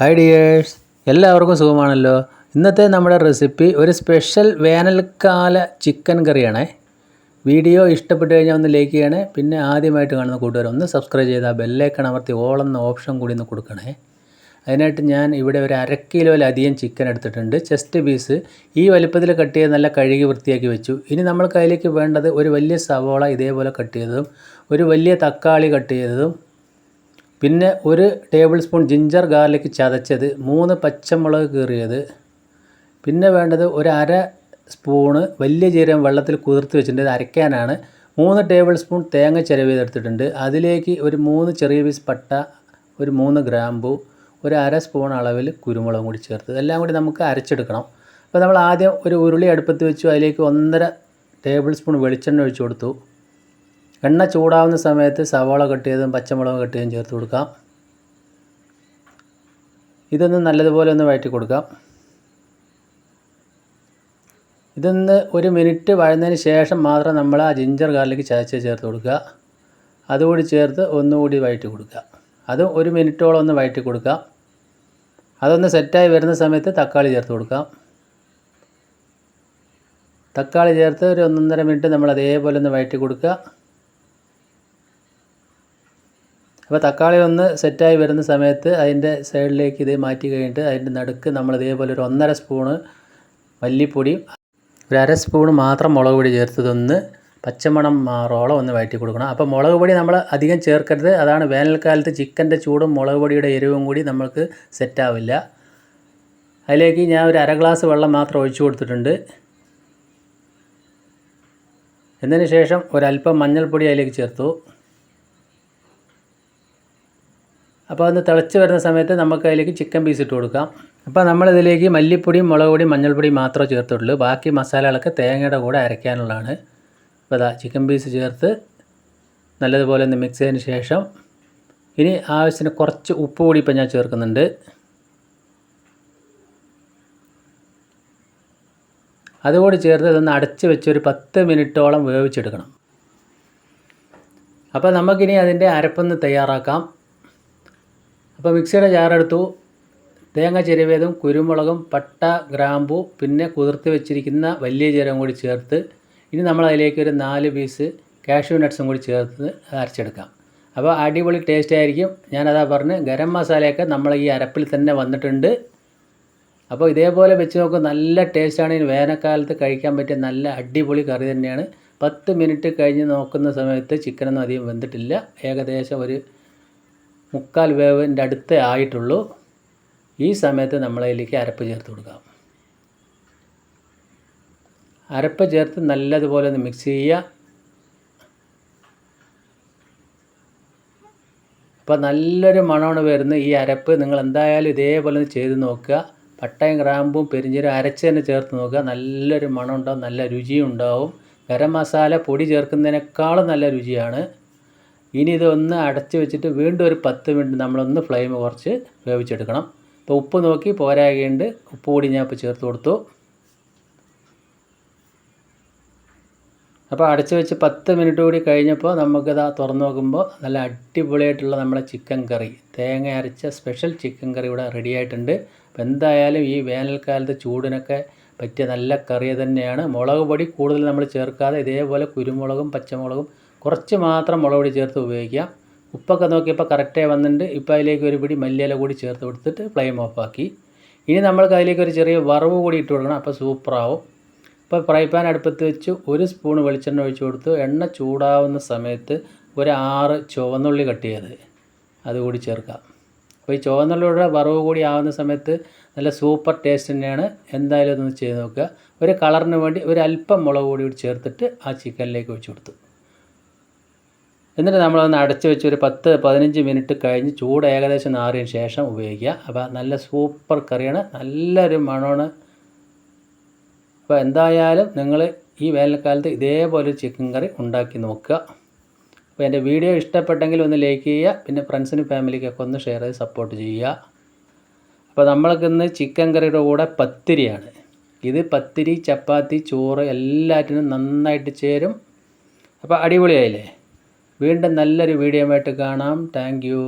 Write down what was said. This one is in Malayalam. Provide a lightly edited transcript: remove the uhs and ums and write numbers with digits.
ഹായ് ഡിയേഴ്സ്, എല്ലാവർക്കും സുഖമാണല്ലോ. ഇന്നത്തെ നമ്മുടെ റെസിപ്പി ഒരു സ്പെഷ്യൽ വേനൽക്കാല ചിക്കൻ കറിയാണേ. വീഡിയോ ഇഷ്ടപ്പെട്ട് കഴിഞ്ഞാൽ ഒന്ന് ലൈക്ക് ചെയ്യണേ. പിന്നെ ആദ്യമായിട്ട് കാണുന്ന കൂട്ടുകാർ ഒന്ന് സബ്സ്ക്രൈബ് ചെയ്താൽ ബെല്ലൈക്കൺ അമർത്തി ഓൾ എന്ന ഓപ്ഷൻ കൂടി ഒന്ന് കൊടുക്കണേ. അതിനായിട്ട് ഞാൻ ഇവിടെ ഒരു 1/2 കിലോയിലധികം ചിക്കൻ എടുത്തിട്ടുണ്ട്. ചെസ്റ്റ് പീസ് ഈ വലുപ്പത്തിൽ കട്ട് ചെയ്ത് നല്ല കഴുകി വൃത്തിയാക്കി വെച്ചു. ഇനി നമ്മൾക്ക് അതിലേക്ക് വേണ്ടത് ഒരു വലിയ സവോള ഇതേപോലെ കട്ട് ചെയ്തതും, ഒരു വലിയ തക്കാളി കട്ട് ചെയ്തതും, പിന്നെ 1 ടേബിൾ സ്പൂൺ ജിഞ്ചർ ഗാർലിക് ചതച്ചത്, 3 പച്ചമുളക് കീറിയത്, പിന്നെ വേണ്ടത് ഒരു 1/2 സ്പൂണ് വലിയ ജീരകം വെള്ളത്തിൽ കുതിർത്ത് വെച്ചിട്ടുണ്ട്, ഇത് അരയ്ക്കാനാണ്. 3 ടേബിൾ സ്പൂൺ തേങ്ങ ചിരവിയതെടുത്തിട്ടുണ്ട്. അതിലേക്ക് ഒരു 3 ചെറിയ പീസ് പട്ട, ഒരു 3 ഗ്രാമ്പു, ഒരു 1/2 സ്പൂൺ അളവിൽ കുരുമുളകും കൂടി ചേർത്ത് എല്ലാം കൂടി നമുക്ക് അരച്ചെടുക്കണം. അപ്പോൾ നമ്മൾ ആദ്യം ഒരു ഉരുളി അടുപ്പത്ത് വെച്ചു. അതിലേക്ക് 1.5 ടേബിൾ സ്പൂൺ വെളിച്ചെണ്ണ ഒഴിച്ചു കൊടുത്തു. എണ്ണ ചൂടാവുന്ന സമയത്ത് സവാള കട്ട് ചെയ്തതും പച്ചമുളക് കട്ട് ചെയ്തും ചേർത്ത് കൊടുക്കാം. ഇതൊന്ന് നല്ലതുപോലെ ഒന്ന് വഴറ്റി കൊടുക്കാം. ഇതൊന്ന് 1 മിനിറ്റ് വഴന്നതിന് ശേഷം മാത്രം നമ്മൾ ആ ജിഞ്ചർ ഗാർലിക് ചതച്ച് ചേർത്ത് കൊടുക്കുക. അതുകൂടി ചേർത്ത് ഒന്നുകൂടി വഴറ്റി കൊടുക്കുക. അത് 1 മിനിറ്റോളം ഒന്ന് വഴറ്റി കൊടുക്കാം. അതൊന്ന് സെറ്റായി വരുന്ന സമയത്ത് തക്കാളി ചേർത്ത് കൊടുക്കാം. തക്കാളി ചേർത്ത് ഒരു 1.5 മിനിറ്റ് നമ്മൾ അതേപോലെ ഒന്ന് വഴറ്റി കൊടുക്കുക. അപ്പോൾ തക്കാളി ഒന്ന് സെറ്റായി വരുന്ന സമയത്ത് അതിൻ്റെ സൈഡിലേക്ക് ഇത് മാറ്റി കഴിഞ്ഞിട്ട് അതിൻ്റെ നടുക്ക് നമ്മൾ ഇതേപോലെ ഒരു 1.5 സ്പൂണ് മല്ലിപ്പൊടിയും ഒരു 1/2 സ്പൂണ് മാത്രം മുളക് പൊടി ചേർത്തതൊന്ന് പച്ചമണം മാറോളം ഒന്ന് വഴറ്റി കൊടുക്കണം. അപ്പോൾ മുളക് പൊടി നമ്മൾ അധികം ചേർക്കരുത്. അതാണ് വേനൽക്കാലത്ത് ചിക്കൻ്റെ ചൂടും മുളക് പൊടിയുടെ എരിവും കൂടി നമുക്ക് സെറ്റാവില്ല. അതിലേക്ക് ഞാൻ ഒരു 1/2 ഗ്ലാസ് വെള്ളം മാത്രം ഒഴിച്ചു കൊടുത്തിട്ടുണ്ട്. എന്നതിന് ശേഷം ഒരല്പം മഞ്ഞൾപ്പൊടി അതിലേക്ക് ചേർത്തു. അപ്പോൾ അതൊന്ന് തിളച്ച് വരുന്ന സമയത്ത് നമുക്ക് അതിലേക്ക് ചിക്കൻ പീസ് ഇട്ട് കൊടുക്കാം. അപ്പോൾ നമ്മളിതിലേക്ക് മല്ലിപ്പൊടിയും മുളക് പൊടിയും മഞ്ഞൾപ്പൊടിയും മാത്രമേ ചേർത്തുള്ളൂ. ബാക്കി മസാലകളൊക്കെ തേങ്ങയുടെ കൂടെ അരയ്ക്കാനുള്ളതാണ്. അപ്പോൾ അതാ ചിക്കൻ പീസ് ചേർത്ത് നല്ലതുപോലെ ഒന്ന് മിക്സ് ചെയ്തതിന് ശേഷം ഇനി ആവശ്യത്തിന് കുറച്ച് ഉപ്പ് കൂടി ഇപ്പോൾ ഞാൻ ചേർക്കുന്നുണ്ട്. അതുകൂടി ചേർത്ത് ഇതൊന്ന് അടച്ച് വെച്ച് ഒരു 10 മിനിറ്റോളം വേവിച്ചെടുക്കണം. അപ്പോൾ നമുക്കിനി അതിൻ്റെ അരപ്പൊന്ന് തയ്യാറാക്കാം. അപ്പോൾ മിക്സിയുടെ ജാറെടുത്തു. തേങ്ങ ചിരവിയതും കുരുമുളകും പട്ട ഗ്രാമ്പു പിന്നെ കുതിർത്ത് വെച്ചിരിക്കുന്ന വലിയ ജീരകം കൂടി ചേർത്ത് ഇനി നമ്മൾ അതിലേക്ക് ഒരു 4 പീസ് കാഷ്യൂ നട്ട്സും കൂടി ചേർത്ത് അരച്ചെടുക്കാം. അപ്പോൾ അടിപൊളി ടേസ്റ്റ് ആയിരിക്കും. ഞാനതാ പറഞ്ഞ് ഗരം മസാലയൊക്കെ നമ്മൾ ഈ അരപ്പിൽ തന്നെ വന്നിട്ടുണ്ട്. അപ്പോൾ ഇതേപോലെ വെച്ച് നോക്കും, നല്ല ടേസ്റ്റാണ്. ഇനി വേനൽക്കാലത്ത് കഴിക്കാൻ പറ്റിയ നല്ല അടിപൊളി കറി തന്നെയാണ്. 10 മിനിറ്റ് കഴിഞ്ഞ് നോക്കുന്ന സമയത്ത് ചിക്കനൊന്നും അധികം വെന്തിട്ടില്ല. ഏകദേശം ഒരു 3/4 വേവിൻ്റെ അടുത്തേ ആയിട്ടുള്ളൂ. ഈ സമയത്ത് നമ്മളതിലേക്ക് അരപ്പ് ചേർത്ത് കൊടുക്കാം. അരപ്പ് ചേർത്ത് നല്ലതുപോലെ ഒന്ന് മിക്സ് ചെയ്യുക. അപ്പോൾ നല്ലൊരു മണമാണ് വരുന്നത് ഈ അരപ്പ്. നിങ്ങൾ എന്തായാലും ഇതേപോലെ ഒന്ന് ചെയ്ത് നോക്കുക. പട്ടയും ഗ്രാമ്പും പെരിഞ്ചീരകം അരച്ച് തന്നെ ചേർത്ത് നോക്കുക. നല്ലൊരു മണം ഉണ്ടാവും, നല്ല രുചിയും ഉണ്ടാവും. ഗരം മസാല പൊടി ചേർക്കുന്നതിനേക്കാളും നല്ല രുചിയാണ്. ഇനി ഇതൊന്ന് അടച്ച് വെച്ചിട്ട് വീണ്ടും ഒരു 10 മിനിറ്റ് നമ്മളൊന്ന് ഫ്ലെയിം കുറച്ച് വേവിച്ചെടുക്കണം. അപ്പോൾ ഉപ്പ് നോക്കി പോരാകേണ്ട ഉപ്പ് കൂടി ഞാൻ ഇപ്പോൾ ചേർത്ത് കൊടുത്തു. അപ്പോൾ അടച്ച് വെച്ച് 10 മിനിറ്റ് കൂടി കഴിഞ്ഞപ്പോൾ നമുക്കിത് തുറന്ന് നോക്കുമ്പോൾ നല്ല അടിപൊളിയായിട്ടുള്ള നമ്മുടെ ചിക്കൻ കറി, തേങ്ങ അരച്ച സ്പെഷ്യൽ ചിക്കൻ കറി ഇവിടെ റെഡി ആയിട്ടുണ്ട്. അപ്പോൾ എന്തായാലും ഈ വേനൽക്കാലത്ത് ചൂടിനൊക്കെ പറ്റിയ നല്ല കറി തന്നെയാണ്. മുളക് പൊടി കൂടുതൽ നമ്മൾ ചേർക്കാതെ ഇതേപോലെ കുരുമുളകും പച്ചമുളകും കുറച്ച് മാത്രം മുളക് പൊടി ചേർത്ത് ഉപയോഗിക്കാം. ഉപ്പൊക്കെ നോക്കിയപ്പോൾ കറക്റ്റായി വന്നിട്ടുണ്ട്. ഇപ്പോൾ അതിലേക്ക് ഒരു പിടി മല്ലിയില കൂടി ചേർത്ത് കൊടുത്തിട്ട് ഫ്ലെയിം ഓഫാക്കി. ഇനി നമ്മൾക്ക് അതിലേക്ക് ഒരു ചെറിയ വറവ് കൂടി ഇട്ട് കൊടുക്കണം. അപ്പോൾ സൂപ്പറാവും. ഇപ്പോൾ ഫ്രൈ പാൻ അടുപ്പത്ത് വെച്ച് 1 സ്പൂൺ വെളിച്ചെണ്ണ ഒഴിച്ച് കൊടുത്തു. എണ്ണ ചൂടാവുന്ന സമയത്ത് ഒരു 6 ചുവന്നുള്ളി കട്ട് ചെയ്ത് അതുകൂടി ചേർക്കാം. അപ്പോൾ ഈ ചുവന്നുള്ളിയുടെ വറവ് കൂടി ആവുന്ന സമയത്ത് നല്ല സൂപ്പർ ടേസ്റ്റ് തന്നെയാണ്. എന്തായാലും ഇതൊന്ന് ചെയ്ത് നോക്കുക. ഒരു കളറിന് വേണ്ടി ഒരു അല്പം മുളക് പൊടി കൂടി ചേർത്തിട്ട് ആ ചിക്കനിലേക്ക് ഒഴിച്ച് കൊടുത്തു. എന്നിട്ട് നമ്മളൊന്ന് അടച്ച് വെച്ച് ഒരു 10-15 മിനിറ്റ് കഴിഞ്ഞ് ചൂട് ഏകദേശം ആറിയതിന് ശേഷം ഉപയോഗിക്കുക. അപ്പോൾ നല്ല സൂപ്പർ കറിയാണ്, നല്ലൊരു മണമാണ്. അപ്പോൾ എന്തായാലും നിങ്ങൾ ഈ വേനൽക്കാലത്ത് ഇതേപോലെ ചിക്കൻ കറി ഉണ്ടാക്കി നോക്കുക. അപ്പോൾ എൻ്റെ വീഡിയോ ഇഷ്ടപ്പെട്ടെങ്കിൽ ഒന്ന് ലൈക്ക് ചെയ്യുക. പിന്നെ ഫ്രണ്ട്സിനും ഫാമിലിക്കൊക്കെ ഒന്ന് ഷെയർ ചെയ്ത് സപ്പോർട്ട് ചെയ്യുക. അപ്പോൾ നമ്മൾക്കിന്ന് ചിക്കൻ കറിയുടെ കൂടെ പത്തിരിയാണ്. ഇത് പത്തിരി, ചപ്പാത്തി, ചോറ് എല്ലാറ്റിനും നന്നായിട്ട് ചേരും. അപ്പോൾ അടിപൊളിയായില്ലേ? വീണ്ടും നല്ലൊരു വീഡിയോ ആയിട്ട് കാണാം. Thank you.